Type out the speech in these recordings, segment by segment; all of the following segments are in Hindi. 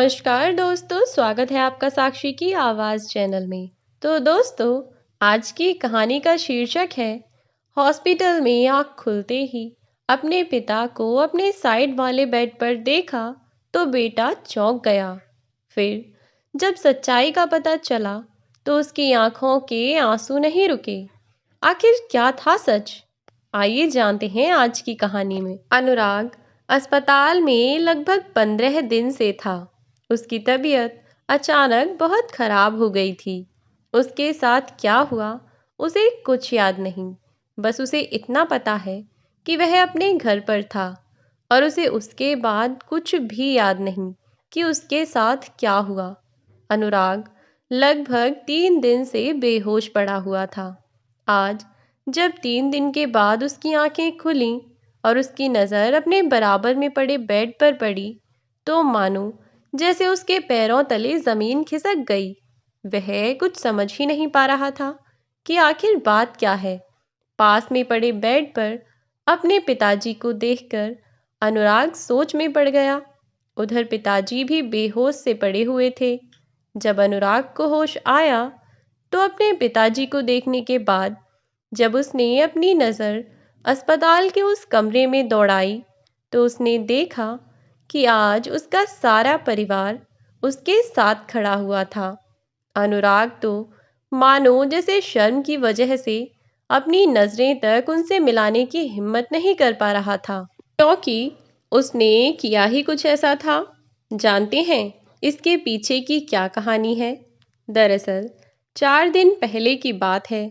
नमस्कार दोस्तों, स्वागत है आपका साक्षी की आवाज़ चैनल में। तो दोस्तों, आज की कहानी का शीर्षक है हॉस्पिटल में आँख खुलते ही अपने पिता को अपने साइड वाले बेड पर देखा तो बेटा चौंक गया। फिर जब सच्चाई का पता चला तो उसकी आंखों के आंसू नहीं रुके। आखिर क्या था सच? आइए जानते हैं आज की कहानी में। अनुराग अस्पताल में लगभग 15 दिन से था। उसकी तबीयत अचानक बहुत खराब हो गई थी। उसके साथ क्या हुआ उसे कुछ याद नहीं। बस उसे इतना पता है कि वह अपने घर पर था और उसे उसके बाद कुछ भी याद नहीं कि उसके साथ क्या हुआ। अनुराग लगभग 3 दिन से बेहोश पड़ा हुआ था। आज जब 3 दिन के बाद उसकी आंखें खुलीं और उसकी नज़र अपने बराबर में पड़े बेड पर पड़ी तो मानो जैसे उसके पैरों तले ज़मीन खिसक गई। वह कुछ समझ ही नहीं पा रहा था कि आखिर बात क्या है। पास में पड़े बेड पर अपने पिताजी को देखकर अनुराग सोच में पड़ गया। उधर पिताजी भी बेहोश से पड़े हुए थे। जब अनुराग को होश आया तो अपने पिताजी को देखने के बाद जब उसने अपनी नज़र अस्पताल के उस कमरे में दौड़ाई तो उसने देखा कि आज उसका सारा परिवार उसके साथ खड़ा हुआ था। अनुराग तो मानो जैसे शर्म की वजह से अपनी नज़रें तक उनसे मिलाने की हिम्मत नहीं कर पा रहा था, क्योंकि उसने किया ही कुछ ऐसा था। जानते हैं इसके पीछे की क्या कहानी है? दरअसल 4 दिन पहले की बात है।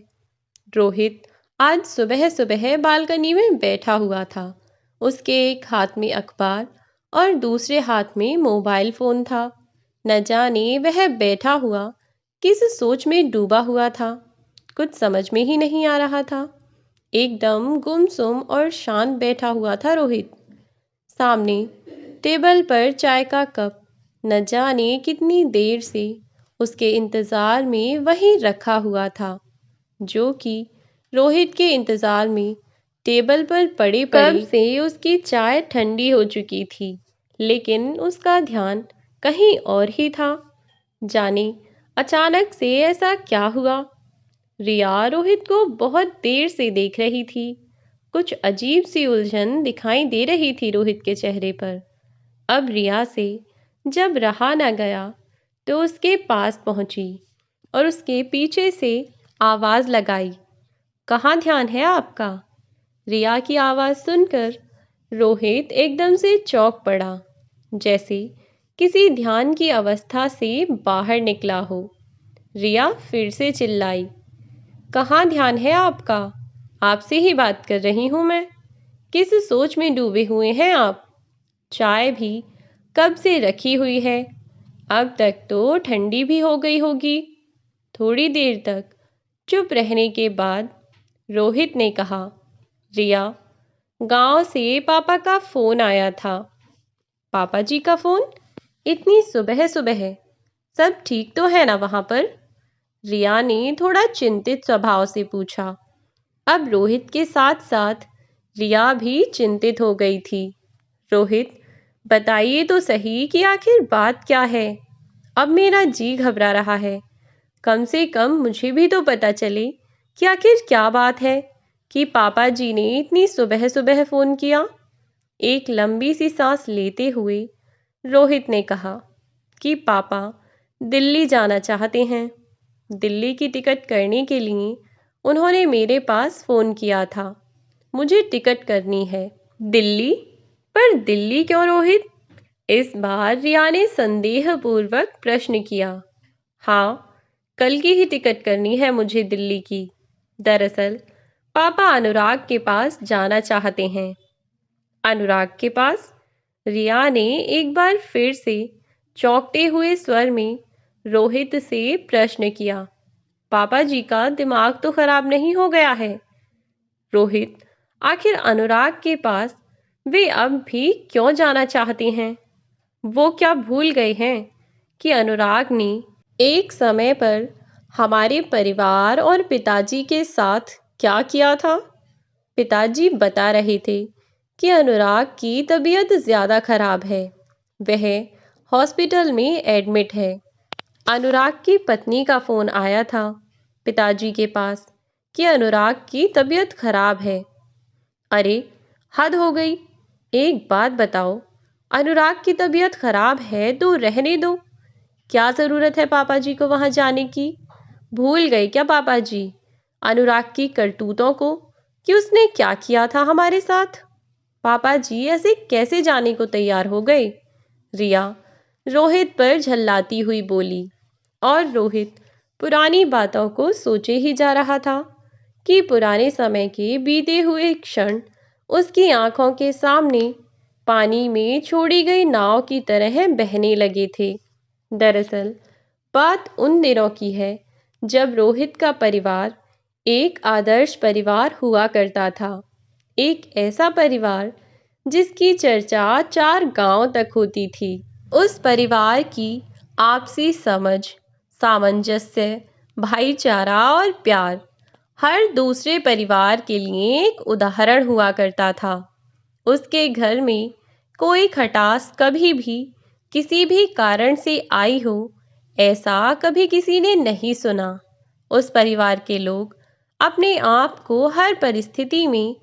रोहित आज सुबह सुबह बालकनी में बैठा हुआ था। उसके एक हाथ में अखबार और दूसरे हाथ में मोबाइल फोन था। न जाने वह बैठा हुआ किस सोच में डूबा हुआ था। कुछ समझ में ही नहीं आ रहा था। एकदम गुमसुम और शांत बैठा हुआ था रोहित। सामने टेबल पर चाय का कप न जाने कितनी देर से उसके इंतजार में वहीं रखा हुआ था, जो कि रोहित के इंतजार में टेबल पर पड़े पड़े कब से उसकी चाय ठंडी हो चुकी थी, लेकिन उसका ध्यान कहीं और ही था। जाने अचानक से ऐसा क्या हुआ। रिया रोहित को बहुत देर से देख रही थी। कुछ अजीब सी उलझन दिखाई दे रही थी रोहित के चेहरे पर। अब रिया से जब रहा न गया तो उसके पास पहुंची और उसके पीछे से आवाज लगाई, कहाँ ध्यान है आपका? रिया की आवाज सुनकर रोहित एकदम से चौंक पड़ा, जैसे किसी ध्यान की अवस्था से बाहर निकला हो। रिया फिर से चिल्लाई, कहाँ ध्यान है आपका? आपसे ही बात कर रही हूँ मैं। किस सोच में डूबे हुए हैं आप? चाय भी कब से रखी हुई है, अब तक तो ठंडी भी हो गई होगी। थोड़ी देर तक चुप रहने के बाद रोहित ने कहा, रिया, गांव से पापा का फोन आया था। पापा जी का फोन? इतनी सुबह सुबह? सब ठीक तो है ना वहां पर? रिया ने थोड़ा चिंतित स्वभाव से पूछा। अब रोहित के साथ साथ रिया भी चिंतित हो गई थी। रोहित, बताइए तो सही कि आखिर बात क्या है। अब मेरा जी घबरा रहा है। कम से कम मुझे भी तो पता चले कि आखिर क्या बात है कि पापा जी ने इतनी सुबह सुबह फ़ोन किया। एक लंबी सी सांस लेते हुए रोहित ने कहा कि पापा दिल्ली जाना चाहते हैं। दिल्ली की टिकट करने के लिए उन्होंने मेरे पास फ़ोन किया था। मुझे टिकट करनी है। दिल्ली? पर दिल्ली क्यों रोहित? इस बार रिया ने संदेहपूर्वक प्रश्न किया। हाँ, कल की ही टिकट करनी है मुझे दिल्ली की। दरअसल पापा अनुराग के पास जाना चाहते हैं। अनुराग के पास? रिया ने एक बार फिर से चौंकते हुए स्वर में रोहित से प्रश्न किया। पापा जी का दिमाग तो खराब नहीं हो गया है? रोहित, आखिर अनुराग के पास वे अब भी क्यों जाना चाहते हैं? वो क्या भूल गए हैं कि अनुराग ने एक समय पर हमारे परिवार और पिताजी के साथ क्या किया था? पिताजी बता रहे थे कि अनुराग की तबीयत ज़्यादा खराब है। वह हॉस्पिटल में एडमिट है। अनुराग की पत्नी का फोन आया था पिताजी के पास कि अनुराग की तबीयत खराब है। अरे, हद हो गई। एक बात बताओ, अनुराग की तबीयत खराब है तो रहने दो। क्या जरूरत है पापा जी को वहां जाने की? भूल गए क्या पापा जी अनुराग की करतूतों को, कि उसने क्या किया था हमारे साथ? पापा जी ऐसे कैसे जाने को तैयार हो गए? रिया रोहित पर झल्लाती हुई बोली। और रोहित पुरानी बातों को सोचे ही जा रहा था कि पुराने समय के बीते हुए क्षण उसकी आंखों के सामने पानी में छोड़ी गई नाव की तरह बहने लगे थे। दरअसल बात उन दिनों की है जब रोहित का परिवार एक आदर्श परिवार हुआ करता था। एक ऐसा परिवार जिसकी चर्चा 4 गांव तक होती थी। उस परिवार की आपसी समझ, सामंजस्य, भाईचारा और प्यार हर दूसरे परिवार के लिए एक उदाहरण हुआ करता था। उसके घर में कोई खटास कभी भी किसी भी कारण से आई हो, ऐसा कभी किसी ने नहीं सुना। उस परिवार के लोग अपने आप को हर परिस्थिति में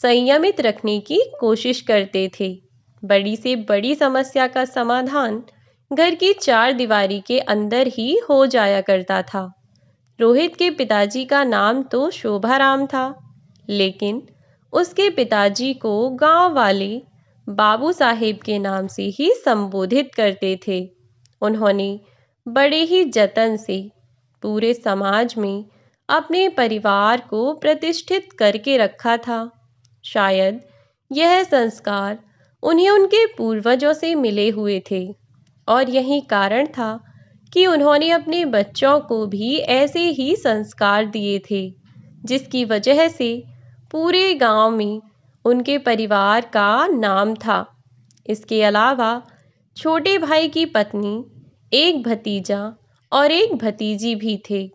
संयमित रखने की कोशिश करते थे। बड़ी से बड़ी समस्या का समाधान घर की 4 दीवारी के अंदर ही हो जाया करता था। रोहित के पिताजी का नाम तो शोभाराम था, लेकिन उसके पिताजी को गांव वाले बाबू साहेब के नाम से ही संबोधित करते थे। उन्होंने बड़े ही जतन से पूरे समाज में अपने परिवार को प्रतिष्ठित करके रखा था। शायद यह संस्कार उन्हें उनके पूर्वजों से मिले हुए थे और यही कारण था कि उन्होंने अपने बच्चों को भी ऐसे ही संस्कार दिए थे, जिसकी वजह से पूरे गांव में उनके परिवार का नाम था। इसके अलावा छोटे भाई की पत्नी, एक भतीजा और एक भतीजी भी थे।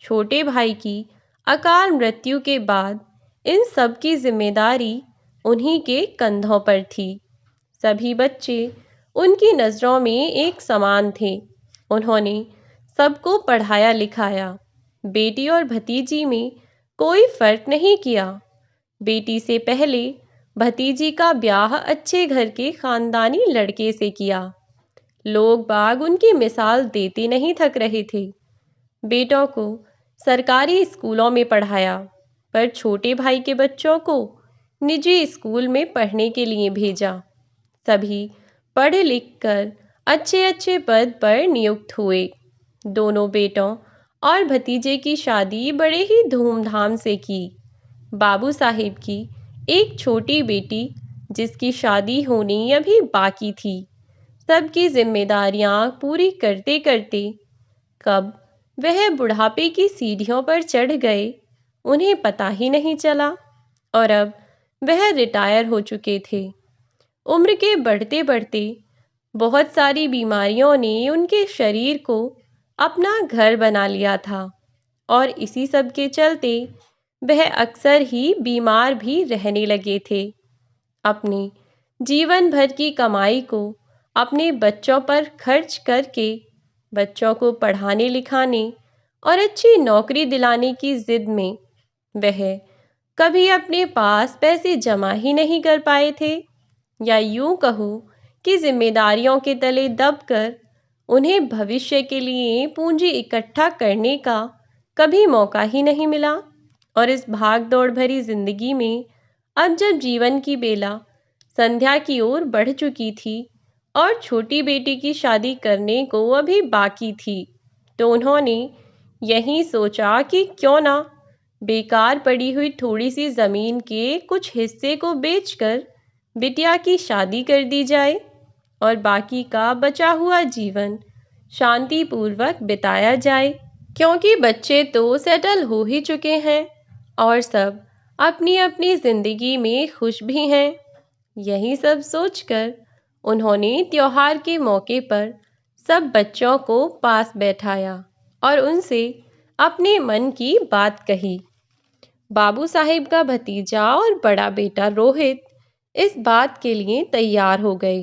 छोटे भाई की अकाल मृत्यु के बाद इन सब की जिम्मेदारी उन्हीं के कंधों पर थी। सभी बच्चे उनकी नज़रों में एक समान थे। उन्होंने सबको पढ़ाया लिखाया। बेटी और भतीजी में कोई फर्क नहीं किया। बेटी से पहले भतीजी का ब्याह अच्छे घर के खानदानी लड़के से किया। लोग बाग उनकी मिसाल देते नहीं थक रहे थे। बेटों को सरकारी स्कूलों में पढ़ाया, पर छोटे भाई के बच्चों को निजी स्कूल में पढ़ने के लिए भेजा। सभी पढ़ लिख कर अच्छे अच्छे पद पर नियुक्त हुए। दोनों बेटों और भतीजे की शादी बड़े ही धूमधाम से की। बाबू साहिब की एक छोटी बेटी, जिसकी शादी होनी अभी बाकी थी, सबकी जिम्मेदारियां पूरी करते करते कब वह बुढ़ापे की सीढ़ियों पर चढ़ गए, उन्हें पता ही नहीं चला। और अब वह रिटायर हो चुके थे। उम्र के बढ़ते बढ़ते बहुत सारी बीमारियों ने उनके शरीर को अपना घर बना लिया था और इसी सब के चलते वह अक्सर ही बीमार भी रहने लगे थे। अपने जीवन भर की कमाई को अपने बच्चों पर खर्च करके बच्चों को पढ़ाने लिखाने और अच्छी नौकरी दिलाने की जिद में वह कभी अपने पास पैसे जमा ही नहीं कर पाए थे, या यूं कहूँ कि जिम्मेदारियों के तले दबकर उन्हें भविष्य के लिए पूंजी इकट्ठा करने का कभी मौका ही नहीं मिला। और इस भाग दौड़ भरी जिंदगी में अब जब जीवन की बेला संध्या की ओर बढ़ चुकी थी और छोटी बेटी की शादी करने को अभी बाकी थी, तो उन्होंने यही सोचा कि क्यों ना बेकार पड़ी हुई थोड़ी सी जमीन के कुछ हिस्से को बेचकर बिटिया की शादी कर दी जाए और बाकी का बचा हुआ जीवन शांतिपूर्वक बिताया जाए, क्योंकि बच्चे तो सेटल हो ही चुके हैं और सब अपनी अपनी जिंदगी में खुश भी हैं। यही सब सोचकर उन्होंने त्योहार के मौके पर सब बच्चों को पास बैठाया और उनसे अपने मन की बात कही। बाबू साहिब का भतीजा और बड़ा बेटा रोहित इस बात के लिए तैयार हो गए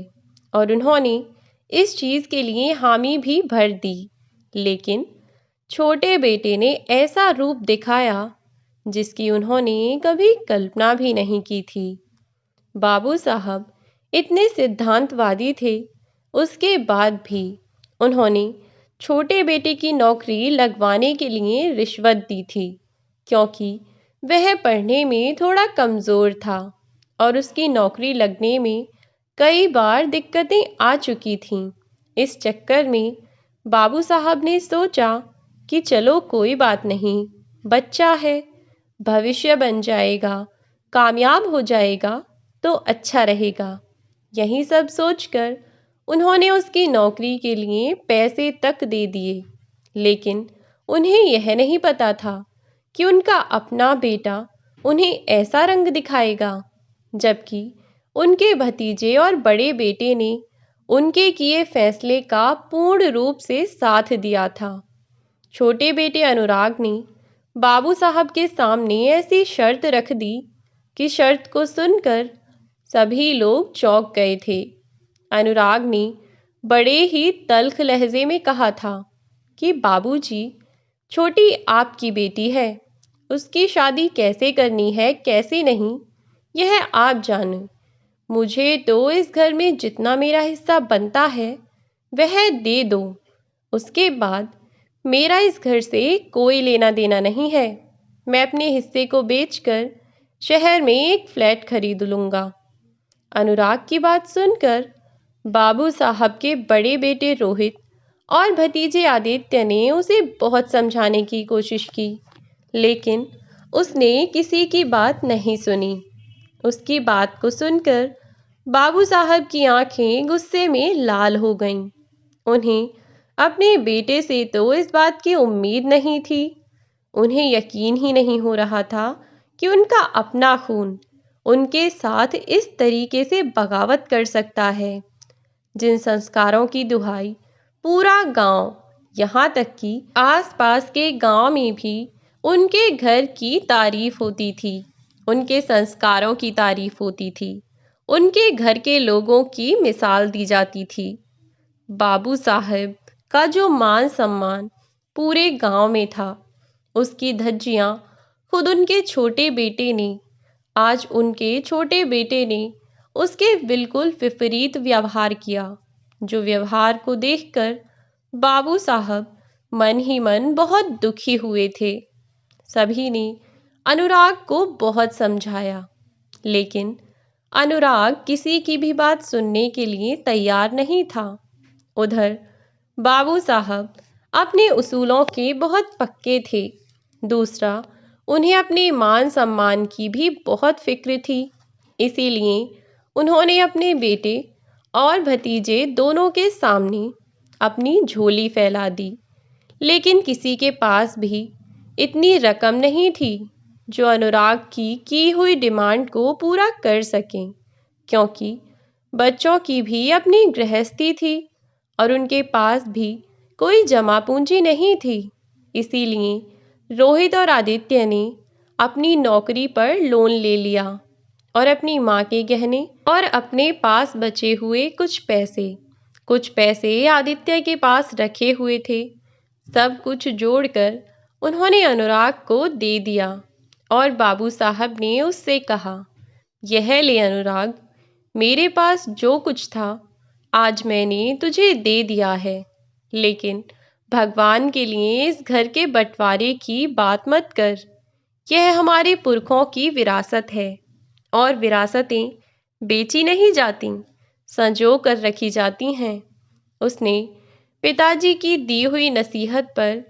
और उन्होंने इस चीज़ के लिए हामी भी भर दी, लेकिन छोटे बेटे ने ऐसा रूप दिखाया जिसकी उन्होंने कभी कल्पना भी नहीं की थी। बाबू साहब इतने सिद्धांतवादी थे, उसके बाद भी उन्होंने छोटे बेटे की नौकरी लगवाने के लिए रिश्वत दी थी, क्योंकि वह पढ़ने में थोड़ा कमज़ोर था और उसकी नौकरी लगने में कई बार दिक्कतें आ चुकी थीं। इस चक्कर में बाबू साहब ने सोचा कि चलो कोई बात नहीं, बच्चा है, भविष्य बन जाएगा, कामयाब हो जाएगा तो अच्छा रहेगा। यही सब सोचकर उन्होंने उसकी नौकरी के लिए पैसे तक दे दिए, लेकिन उन्हें यह नहीं पता था कि उनका अपना बेटा उन्हें ऐसा रंग दिखाएगा, जबकि उनके भतीजे और बड़े बेटे ने उनके किए फैसले का पूर्ण रूप से साथ दिया था। छोटे बेटे अनुराग ने बाबू साहब के सामने ऐसी शर्त रख दी कि शर्त को सुनकर सभी लोग चौंक गए थे। अनुराग ने बड़े ही तल्ख लहजे में कहा था कि बाबूजी, छोटी आपकी बेटी है, उसकी शादी कैसे करनी है कैसे नहीं, यह आप जाने। मुझे तो इस घर में जितना मेरा हिस्सा बनता है वह दे दो, उसके बाद मेरा इस घर से कोई लेना देना नहीं है। मैं अपने हिस्से को बेचकर शहर में एक फ्लैट खरीद लूँगा। अनुराग की बात सुनकर बाबू साहब के बड़े बेटे रोहित और भतीजे आदित्य ने उसे बहुत समझाने की कोशिश की, लेकिन उसने किसी की बात नहीं सुनी। उसकी बात को सुनकर बाबू साहब की आंखें गुस्से में लाल हो गईं। उन्हें अपने बेटे से तो इस बात की उम्मीद नहीं थी। उन्हें यकीन ही नहीं हो रहा था कि उनका अपना खून उनके साथ इस तरीके से बगावत कर सकता है। जिन संस्कारों की दुहाई पूरा गांव, यहाँ तक कि आसपास के गांव में भी उनके घर की तारीफ होती थी, उनके संस्कारों की तारीफ होती थी, उनके घर के लोगों की मिसाल दी जाती थी। बाबू साहब का जो मान सम्मान पूरे गांव में था, उसकी धज्जियां खुद उनके छोटे बेटे ने, आज उनके छोटे बेटे ने उसके बिल्कुल विपरीत व्यवहार किया, जो व्यवहार को देखकर बाबू साहब मन ही मन बहुत दुखी हुए थे। सभी ने अनुराग को बहुत समझाया, लेकिन अनुराग किसी की भी बात सुनने के लिए तैयार नहीं था। उधर बाबू साहब अपने उसूलों के बहुत पक्के थे। दूसरा, उन्हें अपने मान सम्मान की भी बहुत फिक्र थी, इसीलिए उन्होंने अपने बेटे और भतीजे दोनों के सामने अपनी झोली फैला दी। लेकिन किसी के पास भी इतनी रकम नहीं थी जो अनुराग की हुई डिमांड को पूरा कर सकें, क्योंकि बच्चों की भी अपनी गृहस्थी थी और उनके पास भी कोई जमा पूंजी नहीं थी। इसीलिए रोहित और आदित्य ने अपनी नौकरी पर लोन ले लिया और अपनी माँ के गहने और अपने पास बचे हुए कुछ पैसे आदित्य के पास रखे हुए थे, सब कुछ जोड़कर उन्होंने अनुराग को दे दिया। और बाबू साहब ने उससे कहा, यह ले अनुराग, मेरे पास जो कुछ था आज मैंने तुझे दे दिया है, लेकिन भगवान के लिए इस घर के बंटवारे की बात मत कर। यह हमारे पुरखों की विरासत है और विरासतें बेची नहीं जाती, संजो कर रखी जाती हैं। उसने पिताजी की दी हुई नसीहत पर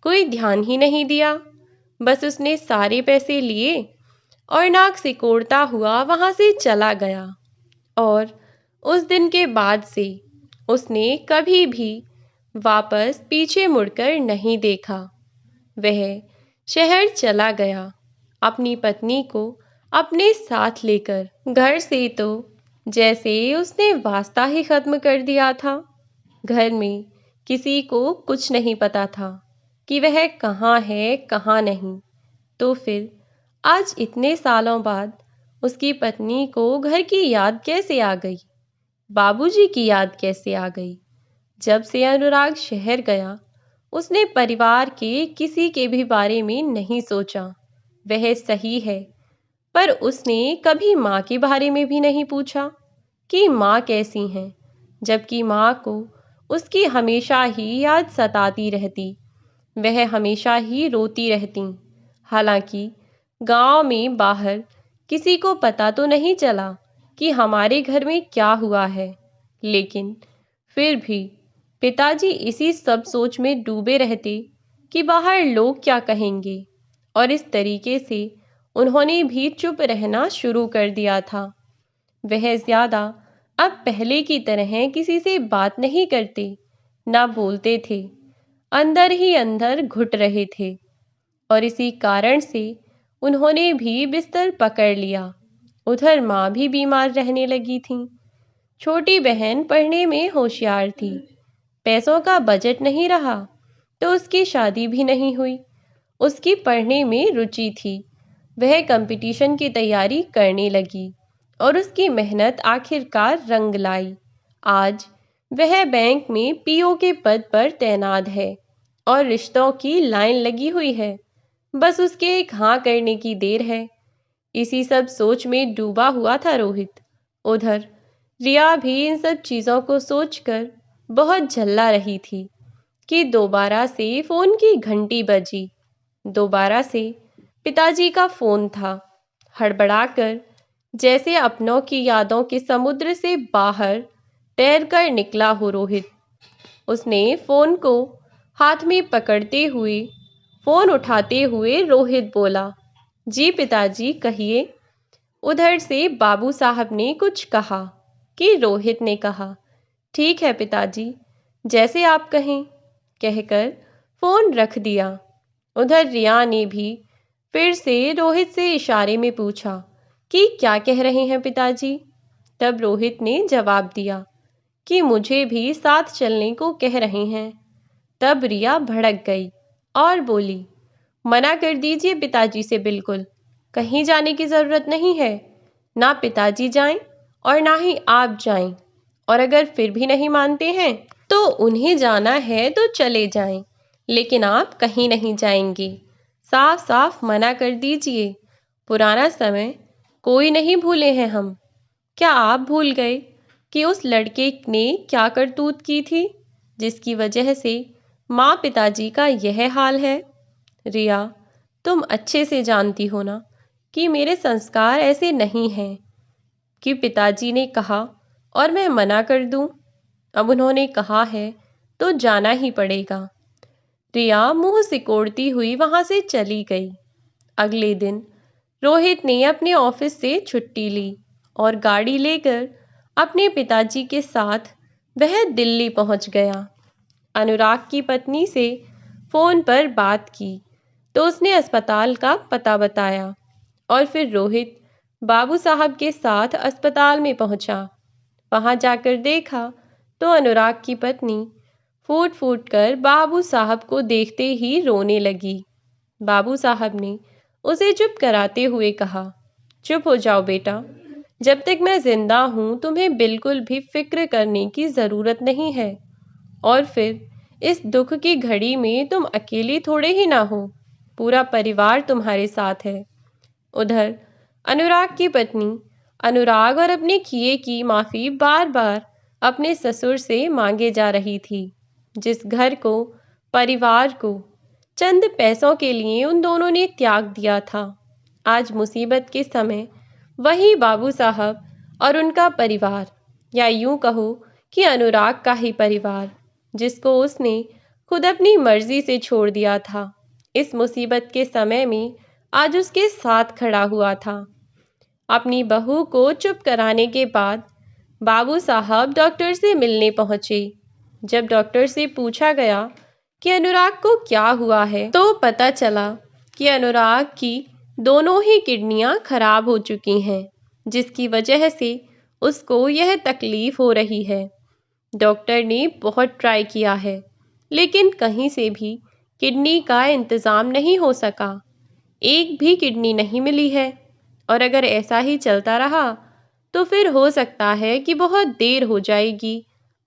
कोई ध्यान ही नहीं दिया। बस उसने सारे पैसे लिए और नाक सिकोड़ता हुआ वहां से चला गया। और उस दिन के बाद से उसने कभी भी वापस पीछे मुड़कर नहीं देखा। वह शहर चला गया, अपनी पत्नी को अपने साथ लेकर। घर से तो जैसे उसने वास्ता ही खत्म कर दिया था। घर में किसी को कुछ नहीं पता था कि वह कहाँ है कहाँ नहीं। तो फिर आज इतने सालों बाद उसकी पत्नी को घर की याद कैसे आ गई, बाबूजी की याद कैसे आ गई? जब से अनुराग शहर गया, उसने परिवार के किसी के भी बारे में नहीं सोचा। वह सही है, पर उसने कभी माँ के बारे में भी नहीं पूछा कि माँ कैसी हैं, जबकि माँ को उसकी हमेशा ही याद सताती रहती। वह हमेशा ही रोती रहती। हालांकि गांव में बाहर किसी को पता तो नहीं चला कि हमारे घर में क्या हुआ है, लेकिन फिर भी पिताजी इसी सब सोच में डूबे रहते कि बाहर लोग क्या कहेंगे, और इस तरीके से उन्होंने भी चुप रहना शुरू कर दिया था। वह ज्यादा अब पहले की तरह किसी से बात नहीं करते, ना बोलते थे, अंदर ही अंदर घुट रहे थे। और इसी कारण से उन्होंने भी बिस्तर पकड़ लिया। उधर माँ भी बीमार रहने लगी थी। छोटी बहन पढ़ने में होशियार थी। पैसों का बजट नहीं रहा तो उसकी शादी भी नहीं हुई। उसकी पढ़ने में रुचि थी। वह कंपटीशन की तैयारी करने लगी और उसकी मेहनत आखिरकार रंग लाई। आज वह बैंक में पीओ के पद पर तैनात है और रिश्तों की लाइन लगी हुई है। बस उसके एक हाँ करने की देर है। इसी सब सोच में डूबा हुआ था रोहित। उधर रिया भी इन सब चीज़ों को सोचकर बहुत झल्ला रही थी कि दोबारा से फोन की घंटी बजी। दोबारा से पिताजी का फोन था। हड़बड़ाकर जैसे अपनों की यादों के समुद्र से बाहर तैरकर निकला हो रोहित। उसने फोन को हाथ में पकड़ते हुए फोन उठाते हुए रोहित बोला, जी पिताजी कहिए। उधर से बाबू साहब ने कुछ कहा कि रोहित ने कहा, ठीक है पिताजी, जैसे आप कहें, कहकर फोन रख दिया। उधर रिया ने भी फिर से रोहित से इशारे में पूछा कि क्या कह रहे हैं पिताजी। तब रोहित ने जवाब दिया कि मुझे भी साथ चलने को कह रहे हैं। तब रिया भड़क गई और बोली, मना कर दीजिए पिताजी से, बिल्कुल कहीं जाने की जरूरत नहीं है। ना पिताजी जाएं और ना ही आप जाएं। और अगर फिर भी नहीं मानते हैं तो उन्हें जाना है तो चले जाएं, लेकिन आप कहीं नहीं जाएंगे। साफ साफ मना कर दीजिए। पुराना समय कोई नहीं भूले हैं हम। क्या आप भूल गए कि उस लड़के ने क्या करतूत की थी, जिसकी वजह से माँ पिताजी का यह हाल है। रिया, तुम अच्छे से जानती हो ना कि मेरे संस्कार ऐसे नहीं हैं कि पिताजी ने कहा और मैं मना कर दूं। अब उन्होंने कहा है तो जाना ही पड़ेगा। रिया मुंह सिकोड़ती हुई वहां से चली गई। अगले दिन रोहित ने अपने ऑफिस से छुट्टी ली और गाड़ी लेकर अपने पिताजी के साथ वह दिल्ली पहुंच गया। अनुराग की पत्नी से फोन पर बात की तो उसने अस्पताल का पता बताया और फिर रोहित बाबू साहब के साथ अस्पताल में पहुंचा। वहां जाकर देखा तो अनुराग की पत्नी फूट फूट कर बाबू साहब को देखते ही रोने लगी। बाबू साहब ने उसे चुप कराते हुए कहा, चुप हो जाओ बेटा, जब तक मैं जिंदा हूं तुम्हें बिल्कुल भी फिक्र करने की ज़रूरत नहीं है। और फिर इस दुख की घड़ी में तुम अकेली थोड़े ही ना हो, पूरा परिवार तुम्हारे साथ है। उधर अनुराग की पत्नी अनुराग और अपने किए की माफ़ी बार बार अपने ससुर से मांगे जा रही थी। जिस घर को, परिवार को चंद पैसों के लिए उन दोनों ने त्याग दिया था, आज मुसीबत के समय वही बाबू साहब और उनका परिवार, या यूं कहो कि अनुराग का ही परिवार, जिसको उसने खुद अपनी मर्जी से छोड़ दिया था, इस मुसीबत के समय में आज उसके साथ खड़ा हुआ था। अपनी बहू को चुप कराने के बाद बाबू साहब डॉक्टर से मिलने पहुंचे। जब डॉक्टर से पूछा गया कि अनुराग को क्या हुआ है तो पता चला कि अनुराग की दोनों ही किडनियां खराब हो चुकी हैं, जिसकी वजह से उसको यह तकलीफ हो रही है। डॉक्टर ने बहुत ट्राई किया है, लेकिन कहीं से भी किडनी का इंतज़ाम नहीं हो सका। एक भी किडनी नहीं मिली है और अगर ऐसा ही चलता रहा तो फिर हो सकता है कि बहुत देर हो जाएगी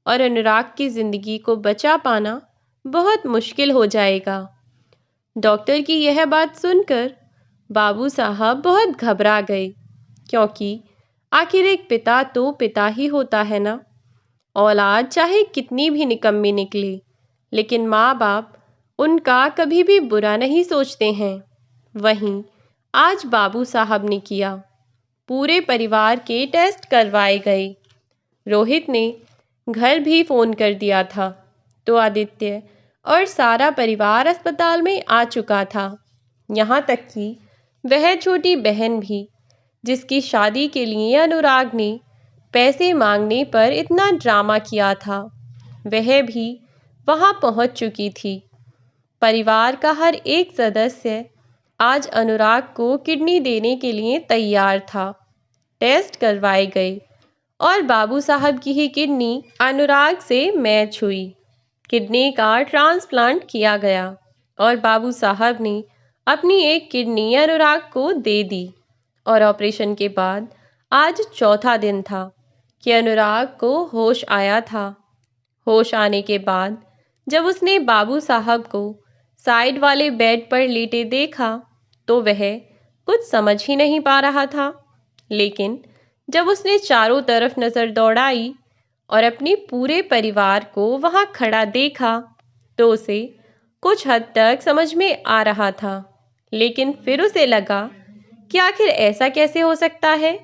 और अनुराग की जिंदगी को बचा पाना बहुत मुश्किल हो जाएगा। डॉक्टर की यह बात सुनकर बाबू साहब बहुत घबरा गए, क्योंकि आखिर एक पिता तो पिता ही होता है ना। औलाद चाहे कितनी भी निकम्मी निकले, लेकिन माँ बाप उनका कभी भी बुरा नहीं सोचते हैं। वहीं आज बाबू साहब ने किया। पूरे परिवार के टेस्ट करवाए गए। रोहित ने घर भी फोन कर दिया था, तो आदित्य और सारा परिवार अस्पताल में आ चुका था। यहाँ तक कि वह छोटी बहन भी, जिसकी शादी के लिए अनुराग ने पैसे मांगने पर इतना ड्रामा किया था, वह भी वहां पहुंच चुकी थी। परिवार का हर एक सदस्य आज अनुराग को किडनी देने के लिए तैयार था। टेस्ट करवाए गए और बाबू साहब की ही किडनी अनुराग से मैच हुई। किडनी का ट्रांसप्लांट किया गया और बाबू साहब ने अपनी एक किडनी अनुराग को दे दी। और ऑपरेशन के बाद आज चौथा दिन था कि अनुराग को होश आया था। होश आने के बाद जब उसने बाबू साहब को साइड वाले बेड पर लेटे देखा, तो वह कुछ समझ ही नहीं पा रहा था। लेकिन जब उसने चारों तरफ नजर दौड़ाई और अपने पूरे परिवार को वहां खड़ा देखा, तो उसे कुछ हद तक समझ में आ रहा था। लेकिन फिर उसे लगा कि आखिर ऐसा कैसे हो सकता है,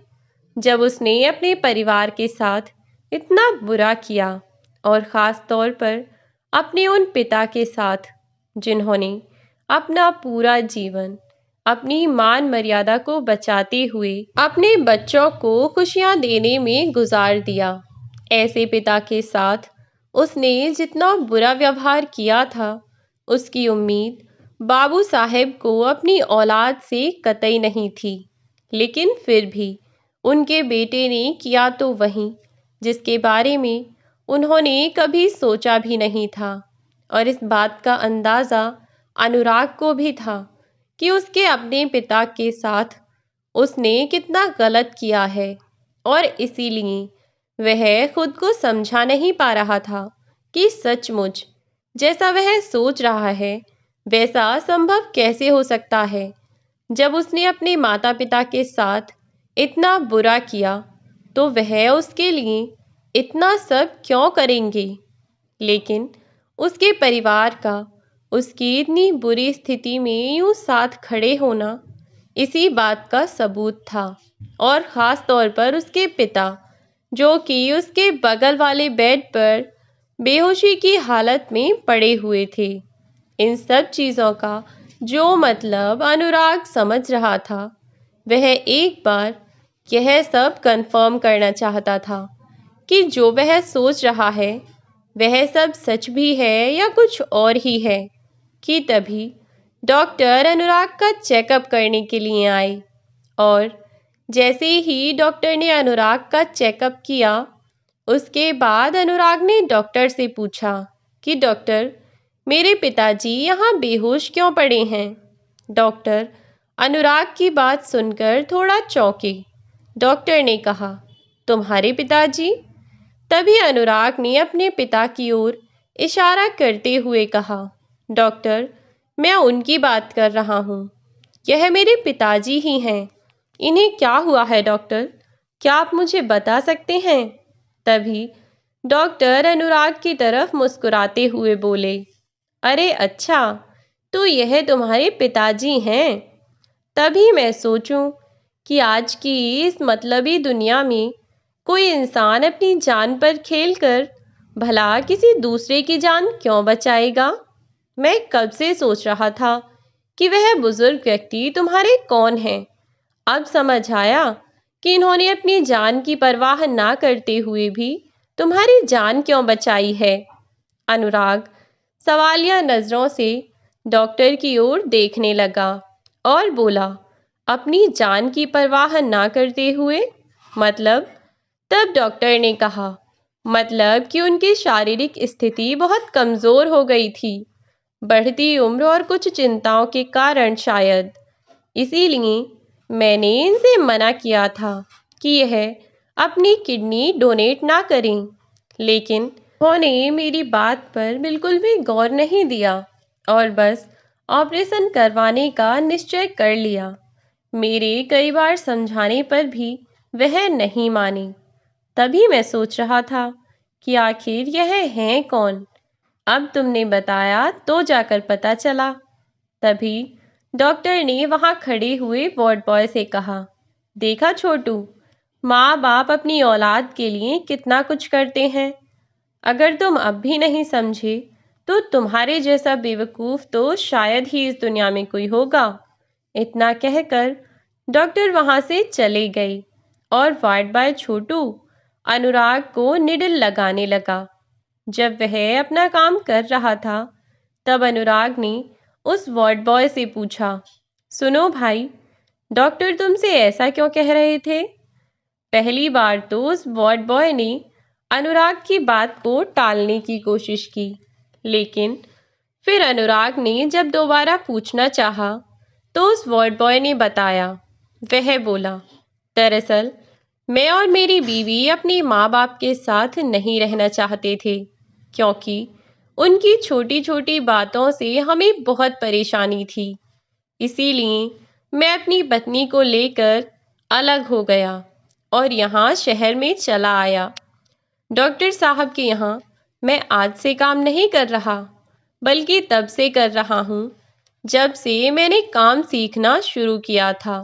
जब उसने अपने परिवार के साथ इतना बुरा किया, और ख़ास तौर पर अपने उन पिता के साथ जिन्होंने अपना पूरा जीवन अपनी मान मर्यादा को बचाते हुए अपने बच्चों को खुशियां देने में गुजार दिया। ऐसे पिता के साथ उसने जितना बुरा व्यवहार किया था, उसकी उम्मीद बाबू साहेब को अपनी औलाद से कतई नहीं थी। लेकिन फिर भी उनके बेटे ने किया तो वही जिसके बारे में उन्होंने कभी सोचा भी नहीं था। और इस बात का अंदाज़ा अनुराग को भी था कि उसके अपने पिता के साथ उसने कितना गलत किया है, और इसीलिए वह खुद को समझा नहीं पा रहा था कि सचमुच जैसा वह सोच रहा है वैसा संभव कैसे हो सकता है। जब उसने अपने माता पिता के साथ इतना बुरा किया, तो वह उसके लिए इतना सब क्यों करेंगे। लेकिन उसके परिवार का उसकी इतनी बुरी स्थिति में यूं साथ खड़े होना इसी बात का सबूत था। और ख़ास तौर पर उसके पिता, जो कि उसके बगल वाले बेड पर बेहोशी की हालत में पड़े हुए थे। इन सब चीज़ों का जो मतलब अनुराग समझ रहा था, वह एक बार यह सब कंफर्म करना चाहता था कि जो वह सोच रहा है वह सब सच भी है या कुछ और ही है। कि तभी डॉक्टर अनुराग का चेकअप करने के लिए आए। और जैसे ही डॉक्टर ने अनुराग का चेकअप किया, उसके बाद अनुराग ने डॉक्टर से पूछा कि डॉक्टर, मेरे पिताजी यहाँ बेहोश क्यों पड़े हैं। डॉक्टर अनुराग की बात सुनकर थोड़ा चौंके। डॉक्टर ने कहा, तुम्हारे पिताजी? तभी अनुराग ने अपने पिता की ओर इशारा करते हुए कहा, डॉक्टर, मैं उनकी बात कर रहा हूँ। यह मेरे पिताजी ही हैं। इन्हें क्या हुआ है डॉक्टर? क्या आप मुझे बता सकते हैं? तभी डॉक्टर अनुराग की तरफ मुस्कुराते हुए बोले, अरे अच्छा, तो यह तुम्हारे पिताजी हैं। तभी मैं सोचूं कि आज की इस मतलबी दुनिया में कोई इंसान अपनी जान पर खेलकर भला किसी दूसरे की जान क्यों बचाएगा। मैं कब से सोच रहा था कि वह बुजुर्ग व्यक्ति तुम्हारे कौन हैं। अब समझ आया कि इन्होंने अपनी जान की परवाह ना करते हुए भी तुम्हारी जान क्यों बचाई है। अनुराग सवालिया नजरों से डॉक्टर की ओर देखने लगा और बोला, अपनी जान की परवाह ना करते हुए मतलब? तब डॉक्टर ने कहा, मतलब कि उनकी शारीरिक स्थिति बहुत कमजोर हो गई थी, बढ़ती उम्र और कुछ चिंताओं के कारण शायद। इसीलिए मैंने इनसे मना किया था कि यह अपनी किडनी डोनेट ना करें। लेकिन उन्होंने मेरी बात पर बिल्कुल भी गौर नहीं दिया और बस ऑपरेशन करवाने का निश्चय कर लिया। मेरे कई बार समझाने पर भी वह नहीं मानी। तभी मैं सोच रहा था कि आखिर यह हैं कौन। अब तुमने बताया तो जाकर पता चला। तभी डॉक्टर ने वहां खड़े हुए वार्ड बॉय से कहा, देखा छोटू, माँ बाप अपनी औलाद के लिए कितना कुछ करते हैं। अगर तुम अब भी नहीं समझे तो तुम्हारे जैसा बेवकूफ तो शायद ही इस दुनिया में कोई होगा। इतना कहकर डॉक्टर वहां से चले गए और वार्ड बॉय छोटू अनुराग को निडल लगाने लगा। जब वह अपना काम कर रहा था तब अनुराग ने उस वार्ड बॉय से पूछा, सुनो भाई, डॉक्टर तुमसे ऐसा क्यों कह रहे थे। पहली बार तो उस वार्ड बॉय ने अनुराग की बात को टालने की कोशिश की, लेकिन फिर अनुराग ने जब दोबारा पूछना चाहा तो उस वार्ड बॉय ने बताया। वह बोला, दरअसल मैं और मेरी बीवी अपने माँ बाप के साथ नहीं रहना चाहते थे, क्योंकि उनकी छोटी छोटी बातों से हमें बहुत परेशानी थी। इसीलिए मैं अपनी पत्नी को लेकर अलग हो गया और यहाँ शहर में चला आया। डॉक्टर साहब के यहाँ मैं आज से काम नहीं कर रहा, बल्कि तब से कर रहा हूँ जब से मैंने काम सीखना शुरू किया था।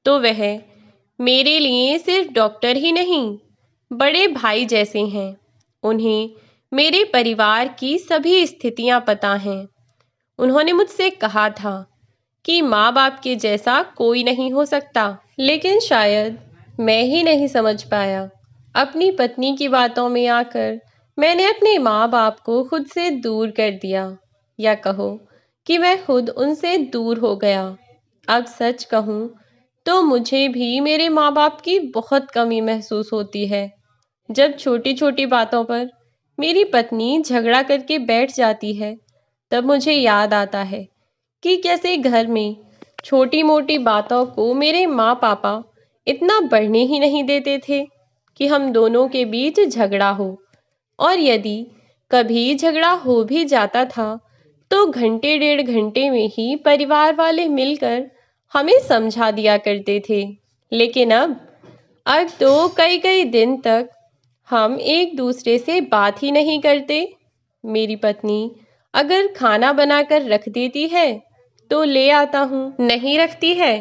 तो वह मेरे लिए सिर्फ डॉक्टर ही नहीं, बड़े भाई जैसे हैं। उन्हें मेरे परिवार की सभी स्थितियां पता हैं। उन्होंने मुझसे कहा था कि माँ बाप के जैसा कोई नहीं हो सकता, लेकिन शायद मैं ही नहीं समझ पाया। अपनी पत्नी की बातों में आकर मैंने अपने माँ बाप को खुद से दूर कर दिया, या कहो कि मैं खुद उनसे दूर हो गया। अब सच कहूँ तो मुझे भी मेरे माँ बाप की बहुत कमी महसूस होती है। जब छोटी छोटी बातों पर मेरी पत्नी झगड़ा करके बैठ जाती है, तब मुझे याद आता है कि कैसे घर में छोटी मोटी बातों को मेरे माँ पापा इतना बढ़ने ही नहीं देते थे कि हम दोनों के बीच झगड़ा हो। और यदि कभी झगड़ा हो भी जाता था तो घंटे डेढ़ घंटे में ही परिवार वाले मिलकर हमें समझा दिया करते थे। लेकिन अब तो कई कई दिन तक हम एक दूसरे से बात ही नहीं करते। मेरी पत्नी अगर खाना बनाकर रख देती है तो ले आता हूँ, नहीं रखती है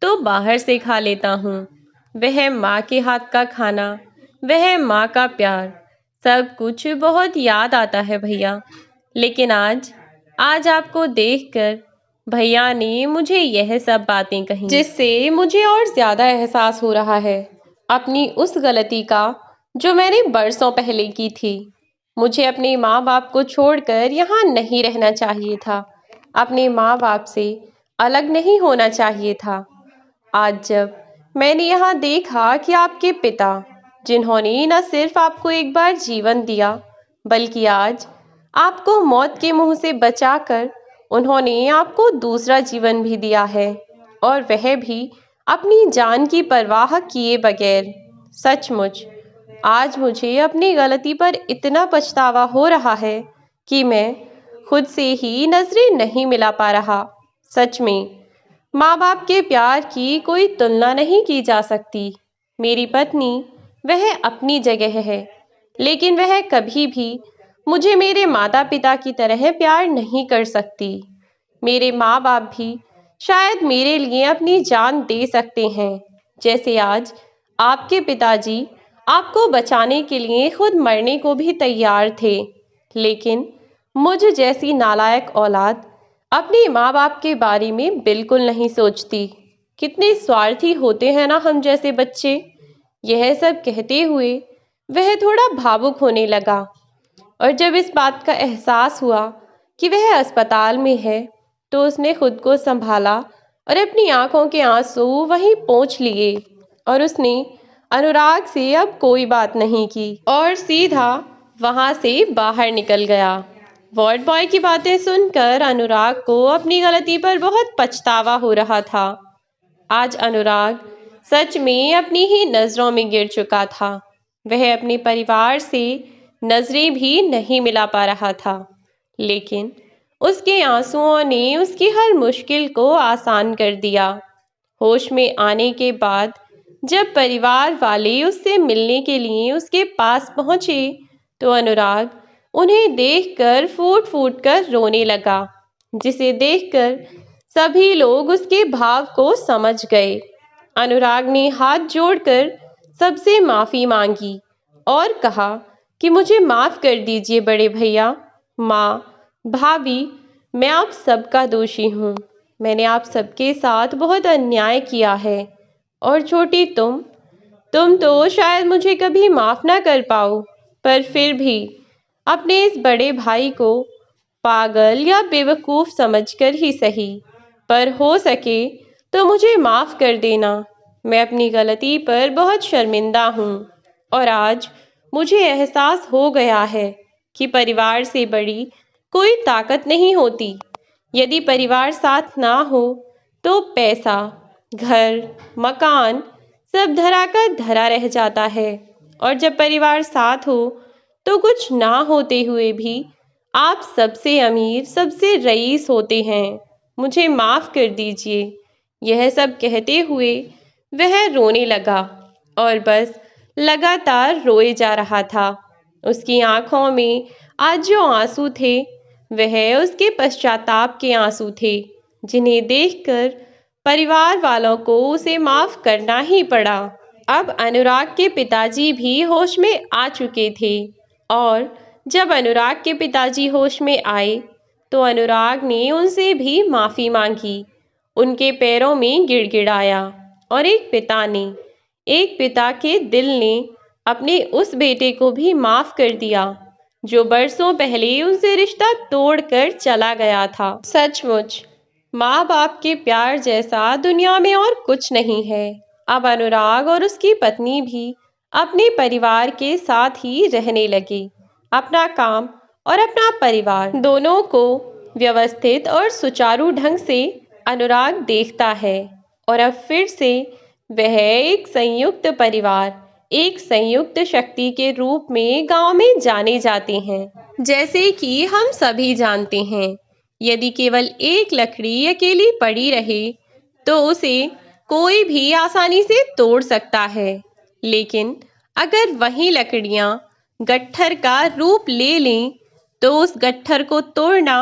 तो बाहर से खा लेता हूँ। वह माँ के हाथ का खाना, वह माँ का प्यार, सब कुछ बहुत याद आता है भैया। लेकिन आज आज आपको देखकर भैया ने मुझे यह सब बातें कही, जिससे मुझे और ज्यादा एहसास हो रहा है अपनी उस गलती का जो मैंने बरसों पहले की थी। मुझे अपने माँ बाप को छोड़कर यहाँ नहीं रहना चाहिए था, अपने माँ बाप से अलग नहीं होना चाहिए था। आज जब मैंने यहाँ देखा कि आपके पिता, जिन्होंने न सिर्फ आपको एक बार जीवन दिया, बल्कि आज आपको मौत के मुंह से बचाकर उन्होंने आपको दूसरा जीवन भी दिया है, और वह भी अपनी जान की परवाह किए बगैर। सचमुच आज मुझे अपनी गलती पर इतना पछतावा हो रहा है कि मैं खुद से ही नजरें नहीं मिला पा रहा। सच में माँ बाप के प्यार की कोई तुलना नहीं की जा सकती। मेरी पत्नी वह अपनी जगह है, लेकिन वह कभी भी मुझे मेरे माता पिता की तरह प्यार नहीं कर सकती। मेरे माँ बाप भी शायद मेरे लिए अपनी जान दे सकते हैं, जैसे आज आपके पिताजी आपको बचाने के लिए खुद मरने को भी तैयार थे। लेकिन मुझ जैसी नालायक औलाद अपने माँ बाप के बारे में बिल्कुल नहीं सोचती। कितने स्वार्थी होते हैं ना हम जैसे बच्चे। यह सब कहते हुए वह थोड़ा भावुक होने लगा, और जब इस बात का एहसास हुआ कि वह अस्पताल में है तो उसने खुद को संभाला और अपनी आंखों के आंसू वहीं पोंछ लिए, और उसने अनुराग से अब कोई बात नहीं की और सीधा वहां से बाहर निकल गया। वार्ड बॉय की बातें सुनकर अनुराग को अपनी गलती पर बहुत पछतावा हो रहा था। आज अनुराग सच में अपनी ही नजरों में गिर चुका था। वह अपने परिवार से नजरें भी नहीं मिला पा रहा था, लेकिन उसके आंसुओं ने उसकी हर मुश्किल को आसान कर दिया। होश में आने के बाद जब परिवार वाले उससे मिलने के लिए उसके पास पहुंचे, तो अनुराग उन्हें देखकर फूट फूट कर रोने लगा, जिसे देखकर सभी लोग उसके भाव को समझ गए। अनुराग ने हाथ जोड़कर सबसे माफी मांगी और कहा कि मुझे माफ कर दीजिए बड़े भैया, माँ, भाभी, मैं आप सबका दोषी हूँ। मैंने आप सबके साथ बहुत अन्याय किया है। और छोटी तुम तो शायद मुझे कभी माफ ना कर पाओ, पर फिर भी अपने इस बड़े भाई को पागल या बेवकूफ समझकर ही सही, पर हो सके तो मुझे माफ कर देना। मैं अपनी गलती पर बहुत शर्मिंदा हूँ और आज मुझे एहसास हो गया है कि परिवार से बड़ी कोई ताकत नहीं होती। यदि परिवार साथ ना हो तो पैसा, घर, मकान सब धरा का धरा रह जाता है, और जब परिवार साथ हो तो कुछ ना होते हुए भी आप सबसे अमीर, सबसे रईस होते हैं। मुझे माफ कर दीजिए। यह सब कहते हुए वह रोने लगा और बस लगातार रोए जा रहा था। उसकी आंखों में आज जो आंसू थे वह उसके पश्चाताप के आंसू थे, जिन्हें देखकर परिवार वालों को उसे माफ करना ही पड़ा। अब अनुराग के पिताजी भी होश में आ चुके थे, और जब अनुराग के पिताजी होश में आए तो अनुराग ने उनसे भी माफी मांगी, उनके पैरों में गिड़गिड़ाया। और एक पिता के दिल ने अपने उस बेटे को भी माफ कर दिया जो बरसों पहले उनसे रिश्ता तोड़कर चला गया था। सचमुच माँ बाप के प्यार जैसा दुनिया में और कुछ नहीं है। अब अनुराग और उसकी पत्नी भी अपने परिवार के साथ ही रहने लगे। अपना काम और अपना परिवार दोनों को व्यवस्थित और सुचारू ढंग से अनुराग देखता है, और अब फिर से वह एक संयुक्त परिवार, एक संयुक्त शक्ति के रूप में गांव में जाने जाते हैं। जैसे कि हम सभी जानते हैं, यदि केवल एक लकड़ी अकेली पड़ी रहे तो उसे कोई भी आसानी से तोड़ सकता है, लेकिन अगर वही लकड़ियां गट्ठर का रूप ले लें तो उस गट्ठर को तोड़ना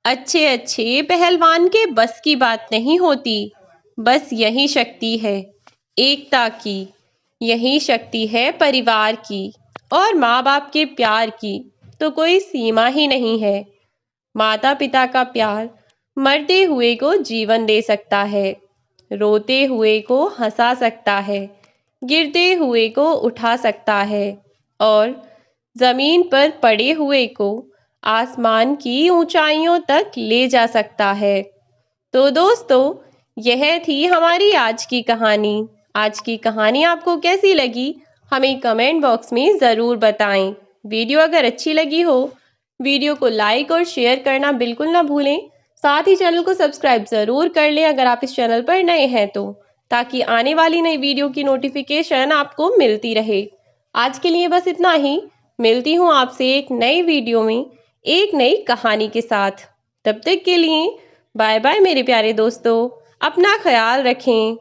अच्छे अच्छे पहलवान के बस की बात नहीं होती। बस यही शक्ति है एकता की, यही शक्ति है परिवार की, और माँ बाप के प्यार की तो कोई सीमा ही नहीं है। माता पिता का प्यार मरते हुए को जीवन दे सकता है, रोते हुए को हंसा सकता है, गिरते हुए को उठा सकता है, और जमीन पर पड़े हुए को आसमान की ऊंचाइयों तक ले जा सकता है। तो दोस्तों, यह थी हमारी आज की कहानी। आज की कहानी आपको कैसी लगी हमें कमेंट बॉक्स में ज़रूर बताएं। वीडियो अगर अच्छी लगी हो, वीडियो को लाइक और शेयर करना बिल्कुल ना भूलें। साथ ही चैनल को सब्सक्राइब ज़रूर कर लें अगर आप इस चैनल पर नए हैं तो, ताकि आने वाली नई वीडियो की नोटिफिकेशन आपको मिलती रहे। आज के लिए बस इतना ही। मिलती हूँ आपसे एक नई वीडियो में एक नई कहानी के साथ। तब तक के लिए बाय बाय मेरे प्यारे दोस्तों, अपना ख्याल रखें।